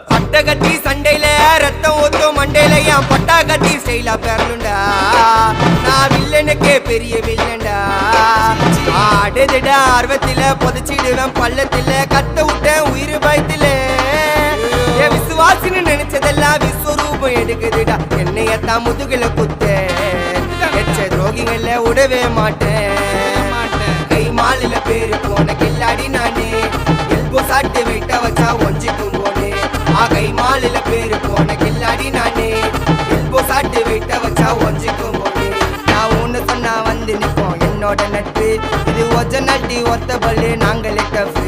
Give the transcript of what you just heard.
பட்ட கட்டி சண்டையில ரத்தம் ஊத்தும் மண்டையில என் பட்டா கட்டி ஸ்டைலா பேரலுண்டா. நான் வில்லனுக்கே பெரிய வில்லன்டா. ஆடுதிட ஆர்வத்தில புதைச்சிடுவேன் பள்ளத்தில கத்த விட்டேன் உயிர் பயத்தில. என் விசுவாசின்னு நினைச்சதெல்லாம் விஸ்வரூபம் எடுக்குதுடா. என்னையத்தான் முதுகுல குத்த எச்ச துரோகிகள விடவே மாட்டேன். கை மாலில பேரு போன கில்லாடி நானே. எல்போ சாட்டு வெயிட்ட வச்சா ஒஞ்சிக்கும் போனே. கை மாலில பேரு போன கில்லாடி நானே. எல்போ சாட்டு வெயிட்ட வச்சா ஒஞ்சிக்கும் போனே. நான் ஒண்ணு சொன்னா வந்து நிப்போம் என்னோட நட்பு. இது ஒஜ நட்டி ஒத்த பல்லு நாங்களே டஃபு.